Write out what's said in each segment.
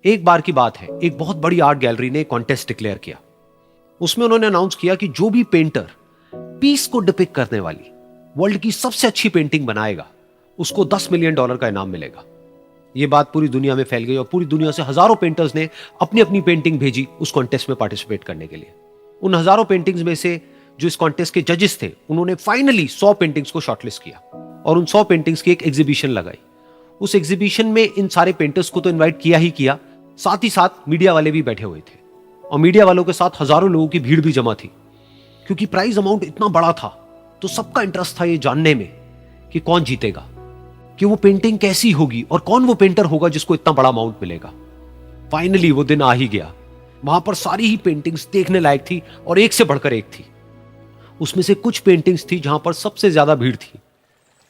एक बार की बात है, एक बहुत बड़ी आर्ट गैलरी ने कॉन्टेस्ट डिक्लेयर किया। उसमें उन्होंने अनाउंस किया कि जो भी पेंटर पीस को डिपिक्ट करने वाली वर्ल्ड की सबसे अच्छी पेंटिंग बनाएगा, उसको $10 मिलियन का इनाम मिलेगा। यह बात पूरी दुनिया में फैल गई और पूरी दुनिया से हजारों पेंटर्स ने अपनी अपनी पेंटिंग भेजी उस कॉन्टेस्ट में पार्टिसिपेट करने के लिए। उन हजारों पेंटिंग्स में से जो इस कॉन्टेस्ट के जजेस थे, उन्होंने फाइनली 100 पेंटिंग्स को शॉर्टलिस्ट किया और उन 100 पेंटिंग्स की एक एग्जीबिशन लगाई। उस एग्जीबिशन में इन सारे पेंटर्स को तो इनवाइट किया ही किया, साथ ही साथ मीडिया वाले भी बैठे हुए थे और मीडिया वालों के साथ हजारों लोगों की भीड़ भी जमा थी। क्योंकि प्राइज अमाउंट इतना बड़ा था तो सबका इंटरेस्ट था ये जानने में कि कौन जीतेगा, कि वो पेंटिंग कैसी होगी और कौन वो पेंटर होगा जिसको इतना बड़ा अमाउंट मिलेगा। फाइनली वो दिन आ ही गया। वहां पर सारी ही पेंटिंग्स देखने लायक थी और एक से बढ़कर एक थी। उसमें से कुछ पेंटिंग्स थी जहां पर सबसे ज्यादा भीड़ थी।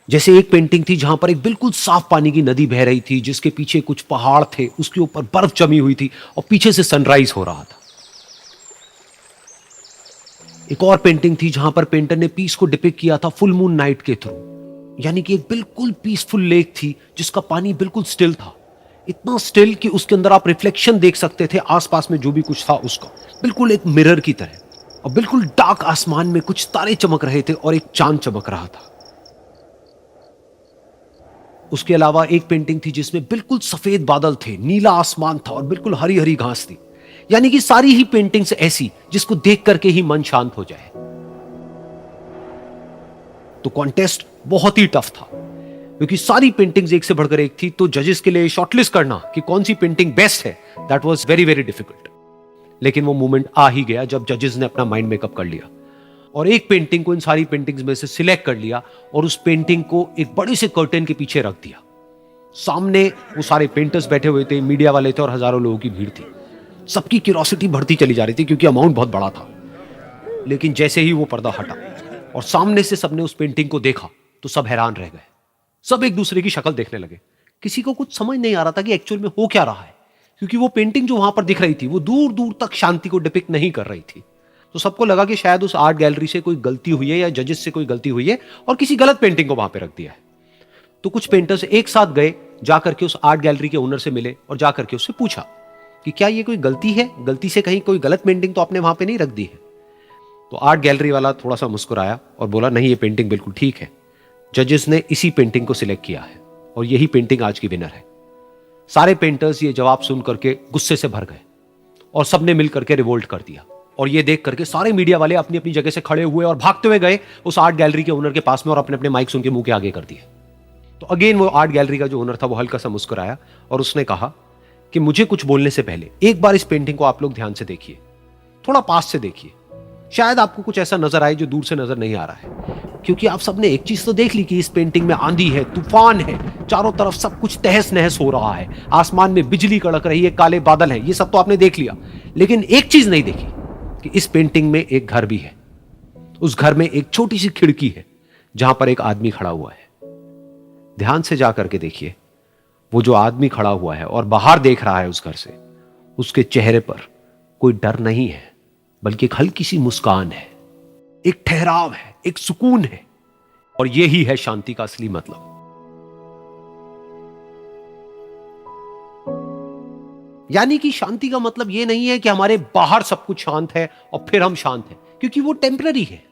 जैसे एक पेंटिंग थी जहां पर एक बिल्कुल साफ पानी की नदी बह रही थी, जिसके पीछे कुछ पहाड़ थे, उसके ऊपर बर्फ जमी हुई थी और पीछे से सनराइज हो रहा था। एक और पेंटिंग थी जहां पर पेंटर ने पीस को डिपिक्ट किया था फुल मून नाइट के थ्रू, यानी कि एक बिल्कुल पीसफुल लेक थी जिसका पानी बिल्कुल स्टिल था, इतना स्टिल कि उसके अंदर आप रिफ्लेक्शन देख सकते थे आसपास में जो भी कुछ था उसका, बिल्कुल एक मिरर की तरह। और बिल्कुल डार्क आसमान में कुछ तारे चमक रहे थे और एक चांद चमक रहा था। उसके अलावा एक पेंटिंग थी जिसमें बिल्कुल सफेद बादल थे, नीला आसमान था और बिल्कुल हरी हरी घास थी। यानी कि सारी ही पेंटिंग्स ऐसी जिसको देख करके ही मन शांत हो जाए। तो कॉन्टेस्ट बहुत ही टफ था क्योंकि सारी पेंटिंग्स एक से बढ़कर एक थी। तो जजेस के लिए शॉर्टलिस्ट करना कि कौन सी पेंटिंग बेस्ट है, that was very very difficult. लेकिन वो मोमेंट आ ही गया जब जजेस ने अपना माइंड मेकअप कर लिया और एक पेंटिंग को इन सारी पेंटिंग्स में से सिलेक्ट कर लिया और उस पेंटिंग को एक बड़े से कर्टेन के पीछे रख दिया। सामने वो सारे पेंटर्स बैठे हुए थे, मीडिया वाले थे और हजारों लोगों की भीड़ थी। सबकी क्यूरियोसिटी बढ़ती चली जा रही थी क्योंकि अमाउंट बहुत बड़ा था। लेकिन जैसे ही वो पर्दा हटा और सामने से सबने उस पेंटिंग को देखा तो सब हैरान रह गए। सब एक दूसरे की शक्ल देखने लगे। किसी को कुछ समझ नहीं आ रहा था कि एक्चुअल में हो क्या रहा है, क्योंकि वो पेंटिंग जो वहां पर दिख रही थी वो दूर दूर तक शांति को डिपिक्ट नहीं कर रही थी। तो सबको लगा कि शायद उस आर्ट गैलरी से कोई गलती हुई है या जजेस से कोई गलती हुई है और किसी गलत पेंटिंग को वहां पे रख दिया है। तो कुछ पेंटर्स एक साथ गए, जाकर के उस आर्ट गैलरी के ओनर से मिले और जाकर के उससे पूछा कि क्या ये कोई गलती है, गलती से कहीं कोई गलत पेंटिंग तो आपने वहां पे नहीं रख दी है। तो आर्ट गैलरी वाला थोड़ा सा मुस्कुराया और बोला, नहीं ये पेंटिंग बिल्कुल ठीक है, जजेस ने इसी पेंटिंग को सिलेक्ट किया है और यही पेंटिंग आज की विनर है। सारे पेंटर्स ये जवाब सुन करके गुस्से से भर गए और सबने मिल करके रिवोल्ट कर दिया। और ये देख करके सारे मीडिया वाले अपनी अपनी जगह से खड़े हुए और भागते हुए गए उस आर्ट गैलरी के ओनर के पास में और अपने अपने माइक्स उनके मुंह के आगे कर दिए। तो अगेन वो आर्ट गैलरी का जो ओनर था वो हल्का सा मुस्कुराया और उसने कहा कि मुझे कुछ बोलने से पहले एक बार इस पेंटिंग को आप लोग ध्यान से देखिए, थोड़ा पास से देखिए, शायद आपको कुछ ऐसा नजर आए जो दूर से नजर नहीं आ रहा है। क्योंकि आप सबने एक चीज तो देख ली कि इस पेंटिंग में आंधी है, तूफान है, चारों तरफ सब कुछ तहस नहस हो रहा है, आसमान में बिजली कड़क रही है, काले बादल हैं, ये सब तो आपने देख लिया। लेकिन एक चीज नहीं देखी कि इस पेंटिंग में एक घर भी है। उस घर में एक छोटी सी खिड़की है जहां पर एक आदमी खड़ा हुआ है। ध्यान से जाकर के देखिए, वो जो आदमी खड़ा हुआ है और बाहर देख रहा है उस घर से, उसके चेहरे पर कोई डर नहीं है, बल्कि एक हल्की सी मुस्कान है, एक ठहराव है, एक सुकून है। और यही है शांति का असली मतलब। यानी कि शांति का मतलब यह नहीं है कि हमारे बाहर सब कुछ शांत है और फिर हम शांत हैं, क्योंकि वो टेम्पररी है।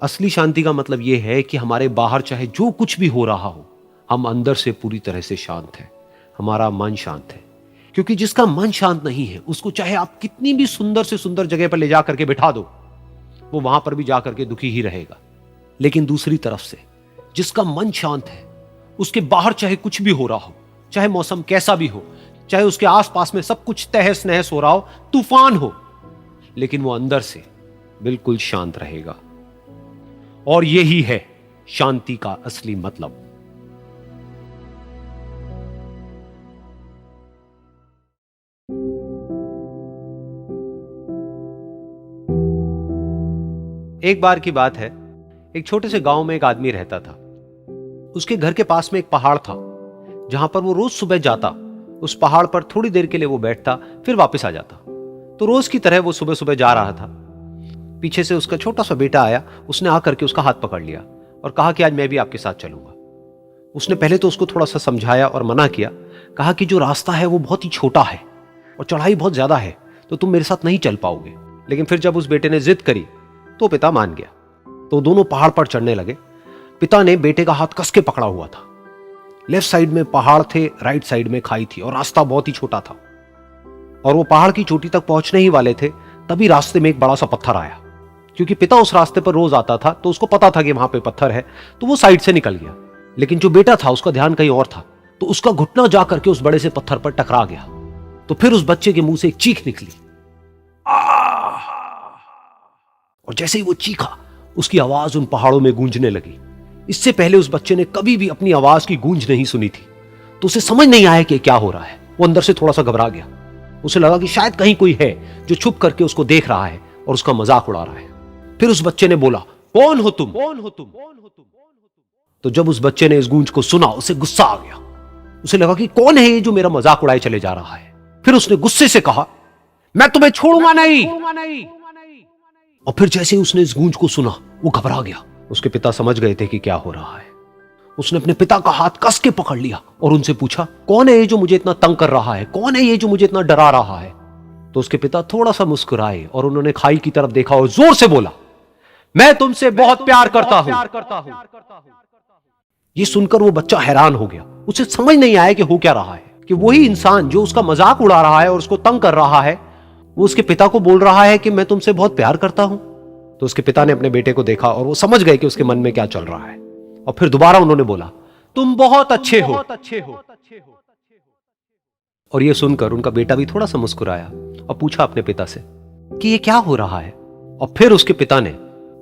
असली शांति का मतलब यह है कि हमारे बाहर चाहे जो कुछ भी हो रहा हो, हम अंदर से पूरी तरह से शांत हैं, हमारा मन शांत है। क्योंकि जिसका मन शांत नहीं है, उसको चाहे आप कितनी भी सुंदर से सुंदर जगह पर ले जाकर के बिठा दो, वो वहां पर भी जाकर के दुखी ही रहेगा। लेकिन दूसरी तरफ से जिसका मन शांत है, उसके बाहर चाहे कुछ भी हो रहा हो, चाहे मौसम कैसा भी हो, चाहे उसके आसपास में सब कुछ तहस नहस हो रहा हो, तूफान हो, लेकिन वो अंदर से बिल्कुल शांत रहेगा। और यही है शांति का असली मतलब। एक बार की बात है, एक छोटे से गांव में एक आदमी रहता था। उसके घर के पास में एक पहाड़ था जहां पर वो रोज सुबह जाता, उस पहाड़ पर थोड़ी देर के लिए वो बैठता, फिर वापस आ जाता। तो रोज की तरह वो सुबह सुबह जा रहा था। पीछे से उसका छोटा सा बेटा आया, उसने आकर के उसका हाथ पकड़ लिया और कहा कि आज मैं भी आपके साथ चलूंगा। उसने पहले तो उसको थोड़ा सा समझाया और मना किया, कहा कि जो रास्ता है वो बहुत ही छोटा है और चढ़ाई बहुत ज्यादा है, तो तुम मेरे साथ नहीं चल पाओगे। लेकिन फिर जब उस बेटे ने जिद करी तो पिता मान गया। तो दोनों पहाड़ पर चढ़ने लगे। पिता ने बेटे का हाथ कस के पकड़ा हुआ था। लेफ्ट साइड में पहाड़ थे, राइट साइड में खाई थी और रास्ता बहुत ही छोटा था। और वो पहाड़ की चोटी तक पहुंचने ही वाले थे, तभी रास्ते में एक बड़ा सा पत्थर आया। क्योंकि पिता उस रास्ते पर रोज आता था तो उसको पता था कि वहां पे पत्थर है, तो वो साइड से निकल गया। लेकिन जो बेटा था उसका ध्यान कहीं और था, तो उसका घुटना जा करके उस बड़े से पत्थर पर टकरा गया। तो फिर उस बच्चे के मुंह से एक चीख निकली, और जैसे ही वो चीखा उसकी आवाज उन पहाड़ों में गूंजने लगी। इससे पहले उस बच्चे ने कभी भी अपनी आवाज की गूंज नहीं सुनी थी, तो उसे समझ नहीं आया कि क्या हो रहा है। वो अंदर से थोड़ा सा घबरा गया। उसे लगा कि शायद कहीं कोई है जो छुप करके उसको देख रहा है और उसका मजाक उड़ा रहा है। फिर उस बच्चे ने बोला, कौन हो तुम? कौन हो तुम? तो जब उस बच्चे ने इस गूंज को सुना, उसे गुस्सा आ गया। उसे लगा कि कौन है ये जो मेरा मजाक उड़ाए चले जा रहा है। फिर उसने गुस्से से कहा, मैं तुम्हें छोड़ूंगा नहीं। और फिर जैसे ही उसने इस गूंज को सुना, वो घबरा गया। उसके पिता समझ गए थे कि क्या हो रहा है। उसने अपने पिता का हाथ कस के पकड़ लिया और उनसे पूछा, कौन है ये जो मुझे इतना तंग कर रहा है? कौन है ये जो मुझे इतना डरा रहा है? तो उसके पिता थोड़ा सा मुस्कुराए और उन्होंने खाई की तरफ देखा और जोर से बोला, मैं तुमसे बहुत प्यार करता हूं। ये सुनकर वो बच्चा हैरान हो गया। उसे समझ नहीं आया कि हो क्या रहा है, कि वही इंसान जो उसका मजाक उड़ा रहा है और उसको तंग कर रहा है, वो उसके पिता को बोल रहा है कि मैं तुमसे बहुत प्यार करता हूं। तो उसके पिता ने अपने बेटे को देखा और वो समझ गए कि उसके मन में क्या चल रहा है। और फिर दोबारा उन्होंने बोला, तुम बहुत अच्छे हो। और ये सुनकर उनका बेटा भी थोड़ा सा मुस्कुराया और पूछा अपने पिता से कि ये क्या हो रहा है। और फिर उसके पिता ने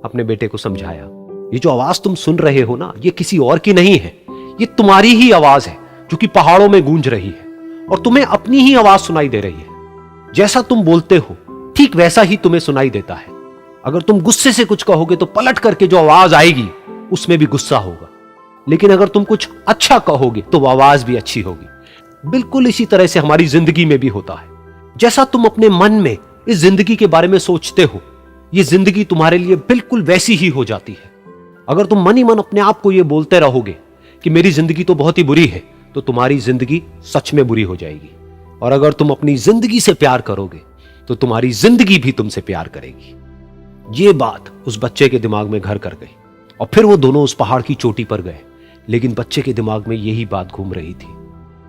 अपने बेटे को समझाया, ये जो आवाज तुम सुन रहे हो ना, ये किसी और की नहीं है, ये तुम्हारी ही आवाज है जो कि पहाड़ों में गूंज रही है और तुम्हें अपनी ही आवाज सुनाई दे रही है। जैसा तुम बोलते हो ठीक वैसा ही तुम्हें सुनाई देता है। अगर तुम गुस्से से कुछ कहोगे तो पलट करके जो आवाज आएगी उसमें भी गुस्सा होगा, लेकिन अगर तुम कुछ अच्छा कहोगे तो वो आवाज भी अच्छी होगी। बिल्कुल इसी तरह से हमारी जिंदगी में भी होता है। जैसा तुम अपने मन में इस जिंदगी के बारे में सोचते हो, ये जिंदगी तुम्हारे लिए बिल्कुल वैसी ही हो जाती है। अगर तुम मन ही मन अपने आप को ये बोलते रहोगे कि मेरी जिंदगी तो बहुत ही बुरी है, तो तुम्हारी जिंदगी सच में बुरी हो जाएगी। और अगर तुम अपनी जिंदगी से प्यार करोगे तो तुम्हारी जिंदगी भी तुमसे प्यार करेगी। ये बात उस बच्चे के दिमाग में घर कर गई और फिर वो दोनों उस पहाड़ की चोटी पर गए। लेकिन बच्चे के दिमाग में यही बात घूम रही थी।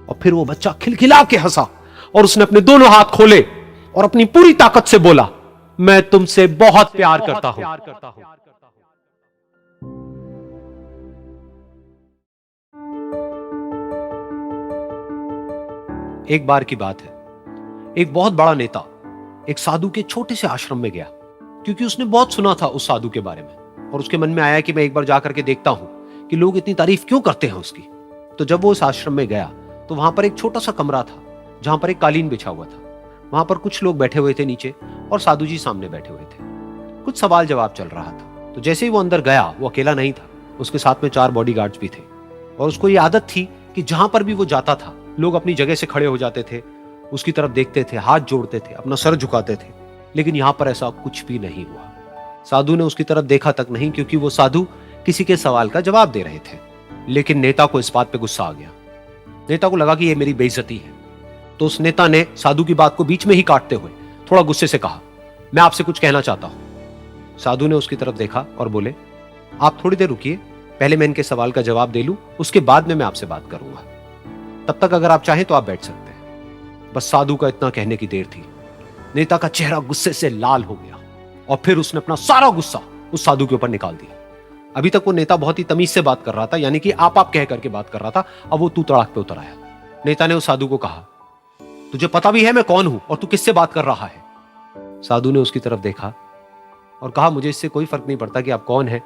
और फिर वो बच्चा खिलखिला के हंसा और उसने अपने दोनों हाथ खोले और अपनी पूरी ताकत से बोला, मैं तुमसे बहुत प्यार करता हूं। एक बार की बात है, एक बहुत बड़ा नेता एक साधु के छोटे से आश्रम में गया, क्योंकि उसने बहुत सुना था उस साधु के बारे में और उसके मन में आया कि मैं एक बार जाकर के देखता हूं कि लोग इतनी तारीफ क्यों करते हैं उसकी। तो जब वो उस आश्रम में गया तो वहां पर एक छोटा सा कमरा था जहां पर एक कालीन बिछा हुआ था। वहां पर कुछ लोग बैठे हुए थे नीचे और साधु जी सामने बैठे हुए थे। कुछ सवाल जवाब चल रहा था। तो जैसे ही वो अंदर गया, वो अकेला नहीं था, उसके साथ में 4 बॉडीगार्ड्स भी थे। और उसको ये आदत थी कि जहां पर भी वो जाता था लोग अपनी जगह से खड़े हो जाते थे, उसकी तरफ देखते थे, हाथ जोड़ते थे, अपना सर झुकाते थे। लेकिन यहां पर ऐसा कुछ भी नहीं हुआ। साधु ने उसकी तरफ देखा तक नहीं, क्योंकि वो साधु किसी के सवाल का जवाब दे रहे थे। लेकिन नेता को इस बात पे गुस्सा आ गया। नेता को लगा कि ये मेरी बेइज्जती है। तो उस नेता ने साधु की बात को बीच में ही काटते हुए थोड़ा गुस्से से कहा, मैं आपसे कुछ कहना चाहता हूं। साधु ने उसकी तरफ देखा और बोले, आप थोड़ी देर रुकिए, पहले मैं इनके सवाल का जवाब दे लूं, उसके बाद में मैं आपसे बात करूंगा। तब तक अगर आप चाहें तो आप बैठ सकते हैं। बस साधु का इतना कहने की देर थी। नेता का चेहरा गुस्से से लाल हो गया और फिर उसने अपना सारा गुस्सा उस साधु के ऊपर निकाल दिया। अभी तक वो नेता बहुत ही तमीज से बात कर रहा था, यानी कि आप कह करके बात कर रहा था। अब वो तू तड़ाक पे उतर आया। नेता ने उस साधु को कहा, तुझे पता भी है मैं कौन हूं और तू किससे बात कर रहा है? साधु ने उसकी तरफ देखा और कहा, मुझे इससे कोई फर्क नहीं पड़ता कि आप कौन हैं,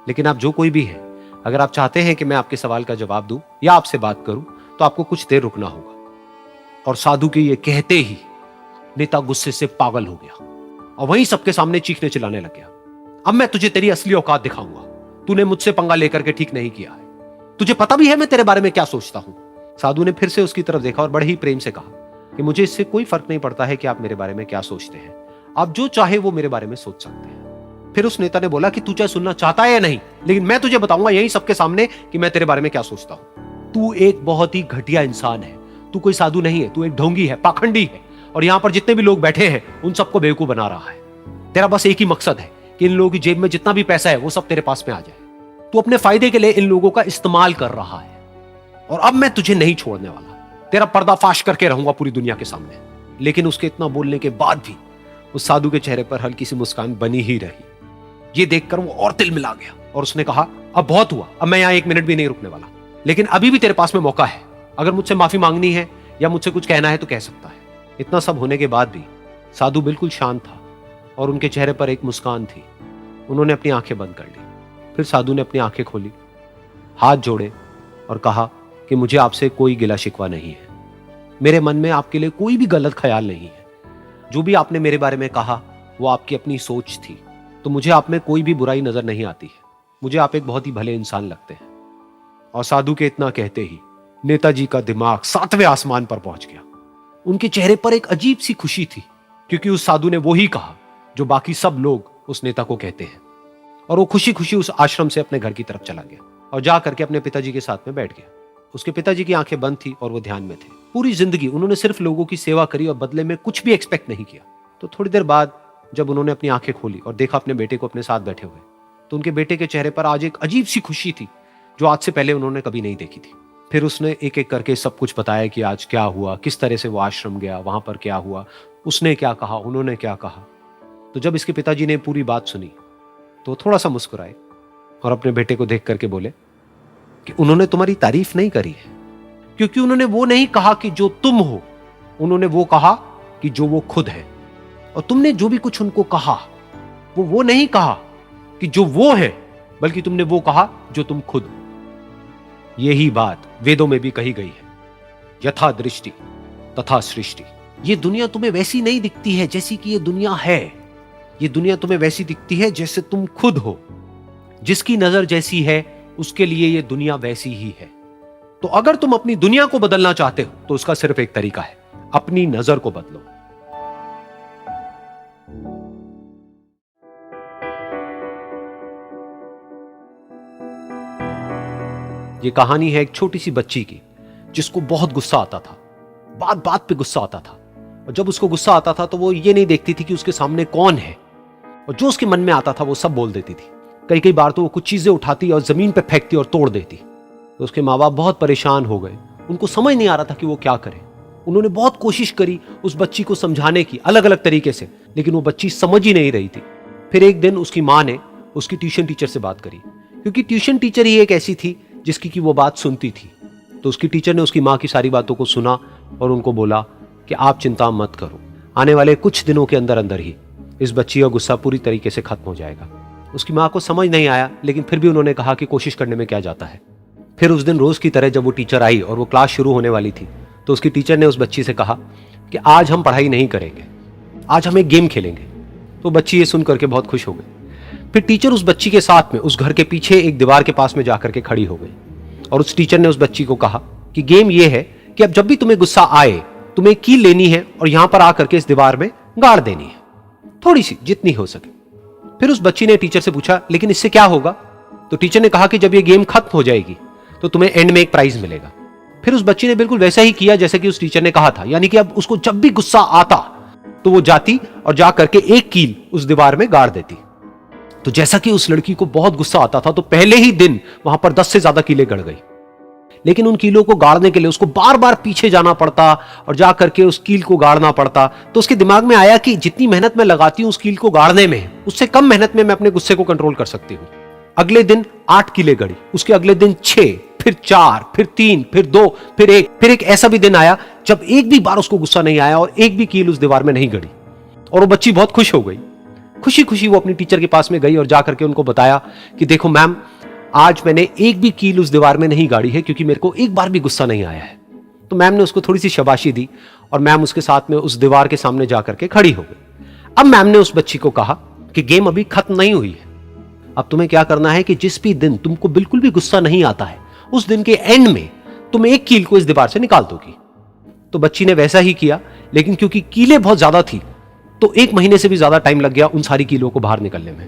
लेकिन आप जो कोई भी हैं, अगर आप चाहते हैं कि मैं आपके सवाल का जवाब दूं या आपसे बात करूं तो आपको कुछ देर रुकना होगा। और साधु के ये कहते ही नेता गुस्से से पागल हो गया और वहीं सबके सामने चीखने चिल्लाने लग गया, अब मैं तुझे तेरी असली औकात दिखाऊंगा। तूने मुझसे पंगा लेकर के ठीक नहीं किया है। तुझे पता भी है मैं तेरे बारे में क्या सोचता हूं। साधु ने फिर से उसकी तरफ देखा और बड़े ही प्रेम से कहा कि मुझे इससे कोई फर्क नहीं पड़ता है कि आप मेरे बारे में क्या सोचते हैं। आप जो चाहे वो मेरे बारे में सोच सकते हैं। फिर उस नेता ने बोला कि तू चाहे सुनना चाहता है या नहीं, लेकिन मैं तुझे बताऊंगा यही सबके सामने कि मैं तेरे बारे में क्या सोचता हूं। तू एक बहुत ही घटिया इंसान है। तू कोई साधु नहीं है, तू एक ढोंगी है, पाखंडी है, और यहां पर जितने भी लोग बैठे हैं उन सबको बेवकूफ बना रहा है। तेरा बस एक ही मकसद है कि इन लोगों की जेब में जितना भी पैसा है वो सब तेरे पास में आ जाए। तू अपने फायदे के लिए इन लोगों का इस्तेमाल कर रहा है, और अब मैं तुझे नहीं छोड़ने वाला, तेरा पर्दाफाश करके रहूंगा पूरी दुनिया के सामने। लेकिन उसके इतना बोलने के बाद भी उस साधु के चेहरे पर हल्की सी मुस्कान बनी ही रही। ये देखकर वो और तिल मिला गया और उसने कहा, अब बहुत हुआ, अब मैं यहां एक मिनट भी नहीं रुकने वाला, लेकिन अभी भी तेरे पास में मौका है। अगर मुझसे माफी मांगनी है या मुझसे कुछ कहना है तो कह सकता है। इतना सब होने के बाद भी साधु बिल्कुल शांत था और उनके चेहरे पर एक मुस्कान थी। उन्होंने अपनी आंखें बंद कर ली। फिर साधु ने अपनी आंखें खोली, हाथ जोड़े और कहा कि मुझे आपसे कोई गिला शिकवा नहीं है, मेरे मन में आपके लिए कोई भी गलत ख्याल नहीं है। जो भी आपने मेरे बारे में कहा वो आपकी अपनी सोच थी, तो मुझे आप में कोई भी बुराई नजर नहीं आती है। मुझे आप एक बहुत ही भले इंसान लगते हैं। और साधु के इतना कहते ही नेताजी का दिमाग 7वें आसमान पर पहुंच गया। उनके चेहरे पर एक अजीब सी खुशी थी, क्योंकि उस साधु ने वो ही कहा जो बाकी सब लोग उस नेता को कहते हैं। और वो खुशी खुशी उस आश्रम से अपने घर की तरफ चला गया और जा करके अपने पिताजी के साथ में बैठ गया। उसके पिताजी की आंखें बंद थी और वो ध्यान में थे। पूरी जिंदगी उन्होंने सिर्फ लोगों की सेवा करी और बदले में कुछ भी एक्सपेक्ट नहीं किया। तो थोड़ी देर बाद जब उन्होंने अपनी आंखें खोली और देखा अपने बेटे को अपने साथ बैठे हुए, तो उनके बेटे के चेहरे पर आज एक अजीब सी खुशी थी जो आज से पहले उन्होंने कभी नहीं देखी थी। फिर उसने एक एक करके सब कुछ बताया कि आज क्या हुआ, किस तरह से वो आश्रम गया, वहां पर क्या हुआ, उसने क्या कहा, उन्होंने क्या कहा। तो जब इसके पिताजी ने पूरी बात सुनी तो थोड़ा सा मुस्कुराए और अपने बेटे को देख करके बोले कि उन्होंने तुम्हारी तारीफ नहीं करी है, क्योंकि उन्होंने वो नहीं कहा कि जो तुम हो, उन्होंने वो कहा कि जो वो खुद है। और तुमने जो भी कुछ उनको कहा वो नहीं कहा कि जो वो है, बल्कि तुमने वो कहा जो तुम खुद हो। यही बात वेदों में भी कही गई है, यथा दृष्टि तथा सृष्टि। ये दुनिया तुम्हें वैसी नहीं दिखती है जैसी कि ये दुनिया है। ये दुनिया तुम्हें वैसी दिखती है जैसे तुम खुद हो। जिसकी नजर जैसी है उसके लिए ये दुनिया वैसी ही है। तो अगर तुम अपनी दुनिया को बदलना चाहते हो तो उसका सिर्फ एक तरीका है, अपनी नजर को बदलो। ये कहानी है एक छोटी सी बच्ची की जिसको बहुत गुस्सा आता था, बात बात पे गुस्सा आता था। और जब उसको गुस्सा आता था तो वो ये नहीं देखती थी कि उसके सामने कौन है, और जो उसके मन में आता था वो सब बोल देती थी। कई कई बार तो वो कुछ चीजें उठाती और जमीन पे फेंकती और तोड़ देती। तो उसके माँ बाप बहुत परेशान हो गए, उनको समझ नहीं आ रहा था कि वो क्या करें। उन्होंने बहुत कोशिश करी उस बच्ची को समझाने की अलग अलग तरीके से, लेकिन वो बच्ची समझ ही नहीं रही थी। फिर एक दिन उसकी माँ ने उसकी ट्यूशन टीचर से बात करी, क्योंकि ट्यूशन टीचर ही एक ऐसी थी जिसकी कि वो बात सुनती थी। तो उसकी टीचर ने उसकी माँ की सारी बातों को सुना और उनको बोला कि आप चिंता मत करो, आने वाले कुछ दिनों के अंदर अंदर ही इस बच्ची का गुस्सा पूरी तरीके से खत्म हो जाएगा। उसकी माँ को समझ नहीं आया, लेकिन फिर भी उन्होंने कहा कि कोशिश करने में क्या जाता है। फिर उस दिन रोज की तरह जब वो टीचर आई और वो क्लास शुरू होने वाली थी, तो उसकी टीचर ने उस बच्ची से कहा कि आज हम पढ़ाई नहीं करेंगे, आज हम एक गेम खेलेंगे। तो बच्ची ये सुन करके बहुत खुश हो गई। फिर टीचर उस बच्ची के साथ में उस घर के पीछे एक दीवार के पास में जाकर के खड़ी हो गई, और उस टीचर ने उस बच्ची को कहा कि गेम ये है कि अब जब भी तुम्हें गुस्सा आए तुम्हें कील लेनी है और यहां पर आकर के इस दीवार में गाड़ देनी है, थोड़ी सी, जितनी हो सके। फिर उस बच्ची ने टीचर से पूछा, लेकिन इससे क्या होगा? तो टीचर ने कहा कि जब ये गेम खत्म हो जाएगी तो तुम्हें एंड में एक प्राइज मिलेगा। फिर उस बच्ची ने बिल्कुल वैसा ही किया जैसे कि उस टीचर ने कहा था, यानी कि अब उसको जब भी गुस्सा आता तो वो जाती और जा करके एक कील उस दीवार में गाड़ देती। तो जैसा कि उस लड़की को बहुत गुस्सा आता था, तो पहले ही दिन वहां पर 10 से ज्यादा कीलें गड़ गई। लेकिन उन कीलों को गाड़ने के लिए उसको बार बार पीछे जाना पड़ता और जा करके उस कील को गाड़ना पड़ता। तो उसके दिमाग में आया कि जितनी मेहनत मैं लगाती हूं उस कील को गाड़ने में, उससे कम मेहनत में मैं अपने गुस्से को कंट्रोल कर सकती हूं। अगले दिन 8 कीलें गड़ी, उसके अगले दिन 6, फिर 4, फिर 3, फिर 2, फिर 1। फिर एक ऐसा भी दिन आया जब एक भी बार उसको गुस्सा नहीं आया और एक भी कील उस दीवार में नहीं गड़ी, और वो बच्ची बहुत खुश हो गई। खुशी खुशी वो अपनी टीचर के पास में गई और जाकर के उनको बताया कि देखो मैम, आज मैंने एक भी कील उस दीवार में नहीं गाड़ी है, क्योंकि मेरे को एक बार भी गुस्सा नहीं आया है। तो मैम ने उसको थोड़ी सी शाबाशी दी और मैम उसके साथ में उस दीवार के सामने जाकर के खड़ी हो गई। अब मैम ने उस बच्ची को कहा कि गेम अभी खत्म नहीं हुई है, अब तुम्हें क्या करना है कि जिस भी दिन तुमको बिल्कुल भी गुस्सा नहीं आता है, उस दिन के एंड में तुम एक कील को इस दीवार से निकाल दोगी। तो बच्ची ने वैसा ही किया, लेकिन क्योंकि कीलें बहुत ज्यादा थी तो 1 महीने से भी ज्यादा टाइम लग गया उन सारी कीलों को बाहर निकलने में।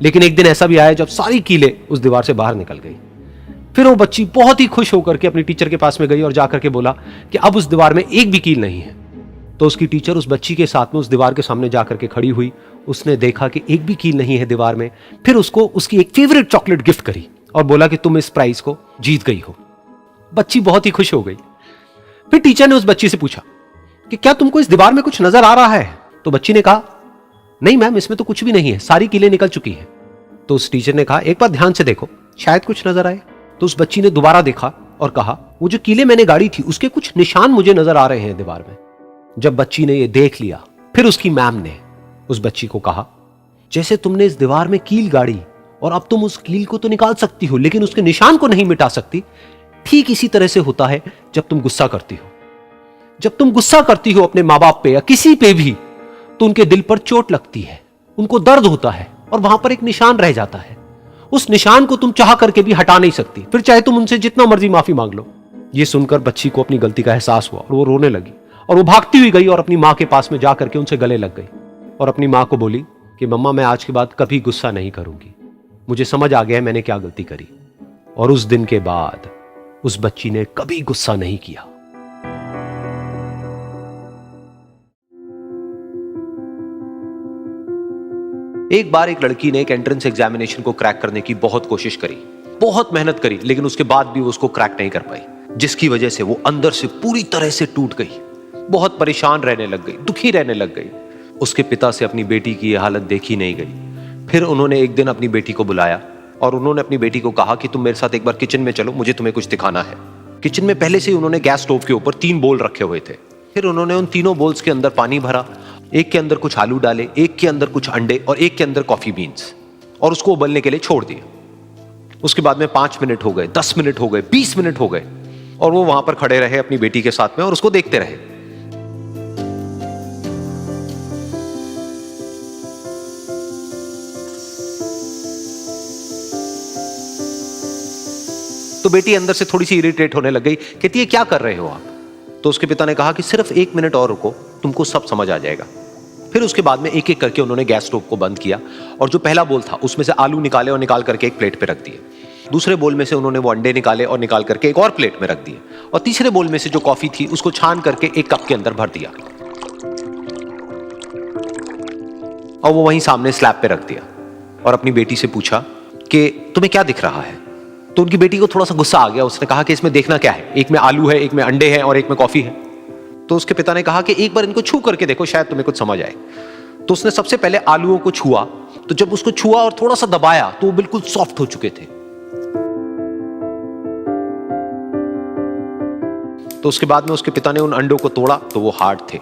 लेकिन एक दिन ऐसा भी आया जब सारी कीलें उस दीवार से बाहर निकल गई। फिर वो बच्ची बहुत ही खुश होकर के अपनी टीचर के पास में गई और जाकर के बोला कि अब उस दीवार में एक भी कील नहीं है। तो उसकी टीचर उस बच्ची के साथ में उस दीवार के सामने जाकर के खड़ी हुई। उसने देखा कि एक भी कील नहीं है दीवार में। फिर उसको उसकी एक फेवरेट चॉकलेट गिफ्ट करी और बोला कि तुम इस प्राइज को जीत गई हो। बच्ची बहुत ही खुश हो गई। फिर टीचर ने उस बच्ची से पूछा कि क्या तुमको इस दीवार में कुछ नजर आ रहा है? तो बच्ची ने कहा, नहीं मैम, इसमें तो कुछ भी नहीं है, सारी कीलें निकल चुकी हैं। तो उस टीचर ने कहा, एक बार ध्यान से देखो, शायद कुछ नजर आए। तो उस बच्ची ने दोबारा देखा और कहा, वो जो कीलें मैंने गाड़ी थी उसके कुछ निशान मुझे नजर आ रहे हैं दीवार में। जब बच्ची ने ये देख लिया, फिर उसकी मैम ने उस बच्ची को कहा, जैसे तुमने इस दीवार में कील गाड़ी और अब तुम उस कील को तो निकाल सकती हो लेकिन उसके निशान को नहीं मिटा सकती, ठीक इसी तरह से होता है जब तुम गुस्सा करती हो। जब तुम गुस्सा करती हो अपने माँ बाप पे या किसी पे भी, तो उनके दिल पर चोट लगती है, उनको दर्द होता है और वहां पर एक निशान रह जाता है। उस निशान को तुम चाह करके भी हटा नहीं सकती, फिर चाहे तुम उनसे जितना मर्जी माफी मांग लो। ये सुनकर बच्ची को अपनी गलती का एहसास हुआ और वो रोने लगी और वो भागती हुई गई और अपनी माँ के पास में जाकर के उनसे गले लग गई और अपनी माँ को बोली कि मम्मा, मैं आज के बाद कभी गुस्सा नहीं करूंगी, मुझे समझ आ गया है मैंने क्या गलती करी। और उस दिन के बाद उस बच्ची ने कभी गुस्सा नहीं किया। एक बार एक लड़की ने एक एंट्रेंस एग्जामिनेशन को क्रैक करने की बहुत कोशिश करी, बहुत मेहनत करी, लेकिन उसके बाद भी वो उसको क्रैक नहीं कर पाई, जिसकी वजह से वो अंदर से पूरी तरह से टूट गई, बहुत परेशान रहने लग गई, दुखी रहने लग गई। उसके पिता से अपनी बेटी की यह हालत देखी नहीं गई। फिर उन्होंने एक दिन अपनी बेटी को बुलाया और उन्होंने अपनी बेटी को कहा कि तुम मेरे साथ एक बार किचन में चलो, मुझे तुम्हें कुछ दिखाना है। किचन में पहले से ही उन्होंने गैस स्टोव के ऊपर 3 बोल रखे हुए थे। फिर उन्होंने उन तीनों बोल्स के अंदर पानी भरा, एक के अंदर कुछ आलू डाले, एक के अंदर कुछ अंडे और एक के अंदर कॉफी बीन्स, और उसको उबलने के लिए छोड़ दिया। उसके बाद में 5 मिनट हो गए, 10 मिनट हो गए, 20 मिनट हो गए और वो वहां पर खड़े रहे अपनी बेटी के साथ में और उसको देखते रहे। तो बेटी अंदर से थोड़ी सी इरिटेट होने लग गई, कहती है क्या कर रहे हो आप? तो उसके पिता ने कहा कि सिर्फ 1 मिनट और रुको, तुमको सब समझ आ जाएगा। फिर उसके बाद में एक एक करके उन्होंने गैस स्टोव को बंद किया और जो पहला बोल था उसमें से आलू निकाले और निकाल करके एक प्लेट पे रख दिए। दूसरे बोल में से उन्होंने वो अंडे निकाले और निकाल करके एक और प्लेट में रख दिए और तीसरे बोल में से जो कॉफी थी उसको छान करके एक कप के अंदर भर दिया और वो वहीं सामने स्लैब पे रख दिया और अपनी बेटी से पूछा कि तुम्हें क्या दिख रहा है? तो उनकी बेटी को थोड़ा सा गुस्सा आ गया। उसने कहा कि इसमें देखना क्या है, एक में आलू है, एक में अंडे हैं और एक में कॉफी है। तो उसके पिता ने कहा कि एक बार इनको छू करके देखो, शायद तुम्हें कुछ समझ आए। तो उसने सबसे पहले आलूओं को छुआ, तो जब उसको छुआ और थोड़ा सा दबाया तो वो बिल्कुल सॉफ्ट हो चुके थे। तो उसके बाद में उसके पिता ने उन अंडों को तोड़ा तो वो हार्ड थे।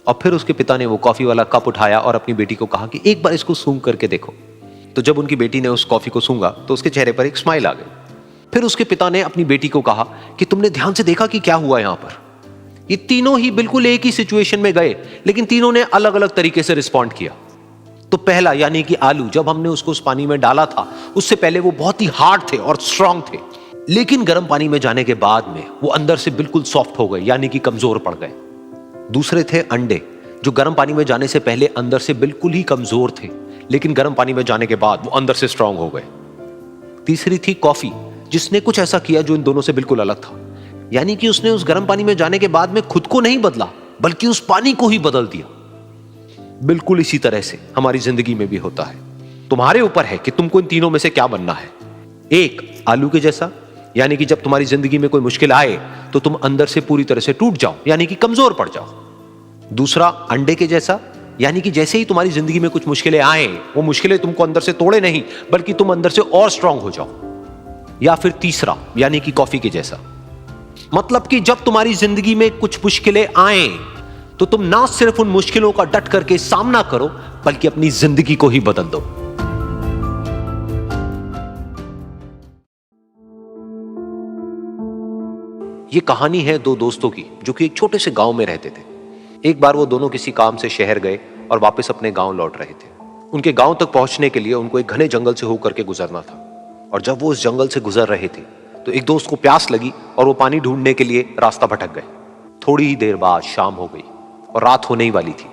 और फिर उसके पिता ने वो कॉफी वाला कप उठाया और अपनी बेटी को कहा कि एक बार इसको सूंघ करके देखो। तो जब उनकी बेटी ने उस कॉफी को सूंघा तो उसके चेहरे पर एक स्माइल आ गई। फिर उसके पिता ने अपनी बेटी को कहा कि तुमने ध्यान से देखा कि क्या हुआ यहां पर? ये तीनों ही बिल्कुल एक ही सिचुएशन में गए, लेकिन तीनों ने अलग अलग तरीके से रिस्पॉन्ड किया। तो पहला यानी कि आलू, जब हमने उसको उस पानी में डाला था उससे पहले वो बहुत ही हार्ड थे और स्ट्रांग थे, लेकिन गर्म पानी में जाने के बाद में वो अंदर से बिल्कुल सॉफ्ट हो गए, यानी कि कमजोर पड़ गए। दूसरे थे अंडे, जो गर्म पानी में जाने से पहले अंदर से बिल्कुल ही कमजोर थे, लेकिन गर्म पानी में जाने के बाद वो अंदर से स्ट्रांग हो गए। तीसरी थी कॉफी, जिसने कुछ ऐसा किया जो इन दोनों से बिल्कुल अलग था, यानी कि उसने उस गर्म पानी में जाने के बाद में खुद को नहीं बदला बल्कि उस पानी को ही बदल दिया। बिल्कुल इसी तरह से हमारी जिंदगी में भी होता है। तुम्हारे ऊपर है कि तुमको इन तीनों में से क्या बनना है। एक, आलू के जैसा, यानी कि जब तुम्हारी जिंदगी में कोई मुश्किल आए तो तुम अंदर से पूरी तरह से टूट जाओ, यानी कि कमजोर पड़ जाओ। दूसरा, अंडे के जैसा, यानी कि जैसे ही तुम्हारी जिंदगी में कुछ मुश्किलें आए, वो मुश्किलें तुमको अंदर से तोड़े नहीं बल्कि तुम अंदर से और स्ट्रांग हो जाओ। या फिर तीसरा, यानी कि कॉफी के जैसा, मतलब कि जब तुम्हारी जिंदगी में कुछ मुश्किलें आए तो तुम ना सिर्फ उन मुश्किलों का डट करके सामना करो बल्कि अपनी जिंदगी को ही बदल दो। ये कहानी है 2 दोस्तों की जो कि एक छोटे से गांव में रहते थे। एक बार वो दोनों किसी काम से शहर गए और वापस अपने गांव लौट रहे थे। उनके गांव तक पहुंचने के लिए उनको एक घने जंगल से होकर के गुजरना था और जब वो उस जंगल से गुजर रहे थे तो एक दोस्त को प्यास लगी और वो पानी ढूंढने के लिए रास्ता भटक गए। थोड़ी ही देर बाद शाम हो गई और रात होने ही वाली थी।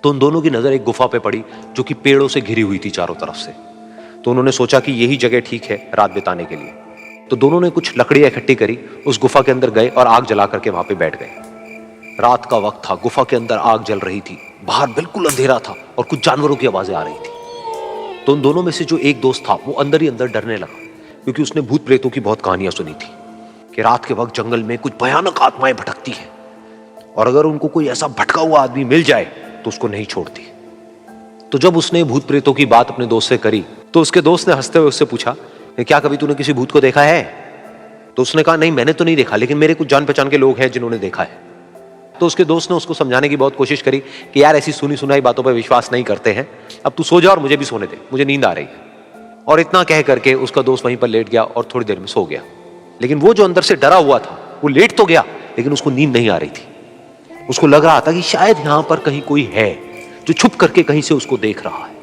तो उन दोनों की नजर एक गुफा पे पड़ी जो कि पेड़ों से घिरी हुई थी चारों तरफ से। तो उन्होंने सोचा कि यही जगह ठीक है रात बिताने के लिए। तो दोनों ने कुछ लकड़ियां इकट्ठी करी, उस गुफा के अंदर गए और आग जला करके वहां पे बैठ गए। रात का वक्त था, गुफा के अंदर आग जल रही थी, बाहर बिल्कुल अंधेरा था और कुछ जानवरों की आवाजें आ रही थी। तो उन दोनों में से जो एक दोस्त था वो अंदर ही अंदर डरने लगा, क्योंकि उसने भूत प्रेतों की बहुत कहानियां सुनी थी कि रात के वक्त जंगल में कुछ भयानक आत्माएं भटकती हैं और अगर उनको कोई ऐसा भटका हुआ आदमी मिल जाए तो उसको नहीं छोड़ती। तो जब उसने भूत प्रेतों की बात अपने दोस्त से करी तो उसके दोस्त ने हंसते हुए उससे पूछा, क्या कभी तूने किसी भूत को देखा है? तो उसने कहा, नहीं मैंने तो नहीं देखा, लेकिन मेरे कुछ जान पहचान के लोग हैं जिन्होंने देखा है। तो उसके दोस्त ने उसको समझाने की बहुत कोशिश करी कि यार ऐसी सुनी सुनाई बातों पर विश्वास नहीं करते हैं, अब तू सो जा और मुझे भी सोने दे, मुझे नींद आ रही है। और इतना कह करके उसका दोस्त वहीं पर लेट गया और थोड़ी देर में सो गया। लेकिन वो जो अंदर से डरा हुआ था वो लेट तो गया, लेकिन उसको नींद नहीं आ रही थी। उसको लग रहा था कि शायद यहां पर कहीं कोई है जो छुप करके कहीं से उसको देख रहा है।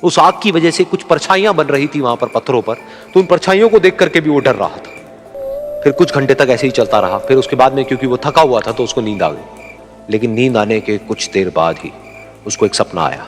उस आग की वजह से कुछ परछाइयां बन रही थी वहां पर पत्थरों पर, तो उन परछाइयों को देख करके भी वो डर रहा था। फिर कुछ घंटे तक ऐसे ही चलता रहा। फिर उसके बाद में क्योंकि वो थका हुआ था तो उसको नींद आ गई। लेकिन नींद आने के कुछ देर बाद ही उसको एक सपना आया।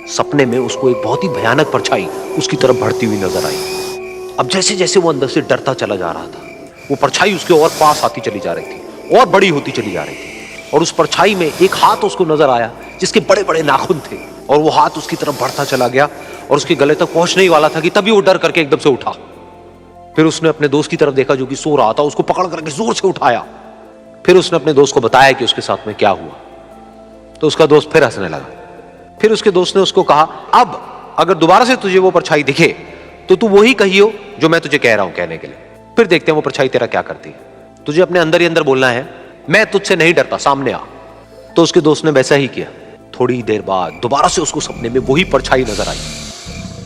सपने में उसको एक बहुत ही भयानक परछाई उसकी तरफ बढ़ती हुई नजर आई। अब जैसे जैसे वो अंदर से डरता चला जा रहा था, वो परछाई उसके और पास आती चली जा रही थी और बड़ी होती चली जा रही थी। और उस परछाई में एक हाथ उसको नजर आया जिसके बड़े बड़े नाखून थे, और वो हाथ उसकी तरफ बढ़ता चला गया और उसके गले तक पहुंचने ही वाला था कि तभी वो डर करके एकदम से उठा। फिर उसने अपने दोस्त की तरफ देखा जो कि सो रहा था, उसको पकड़ करके जोर से उठाया। फिर उसने अपने दोस्त को बताया कि उसके साथ में क्या हुआ। तो उसका दोस्त फिर हंसने लगा। फिर उसके दोस्त ने उसको कहा, अब अगर दोबारा से तुझे वो परछाई दिखे तो तू वही कहियो जो मैं तुझे कह रहा हूं कहने के लिए, फिर देखते हैं वो परछाई तेरा क्या करती है। तुझे अपने अंदर ही अंदर बोलना है, मैं तुझसे नहीं डरता, सामने आ। तो उसके दोस्त ने वैसा ही किया। थोड़ी देर बाद दोबारा से उसको सपने में वही परछाई नजर आई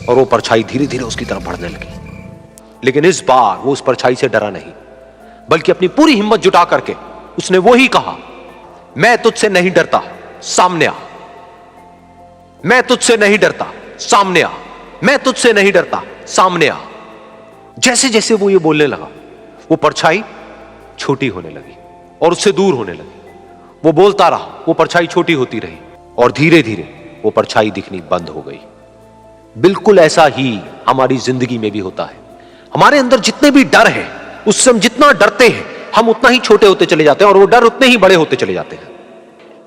और वो परछाई धीरे धीरे उसकी तरफ बढ़ने लगी। लेकिन इस बार वो उस परछाई से डरा नहीं, बल्कि अपनी पूरी हिम्मत जुटा करके उसने वो ही कहा, मैं तुझसे नहीं डरता, सामने आ। मैं तुझसे नहीं डरता, सामने आ। मैं तुझसे नहीं डरता, सामने आ। जैसे जैसे वो ये बोलने लगा, वो परछाई छोटी होने लगी और उससे दूर होने लगी। वो बोलता रहा, वो परछाई छोटी होती रही और धीरे धीरे वो परछाई दिखनी बंद हो गई। बिल्कुल ऐसा ही हमारी जिंदगी में भी होता है। हमारे अंदर जितने भी डर है, उससे हम जितना डरते हैं हम उतना ही छोटे होते चले जाते हैं और वो डर उतने ही बड़े होते चले जाते हैं।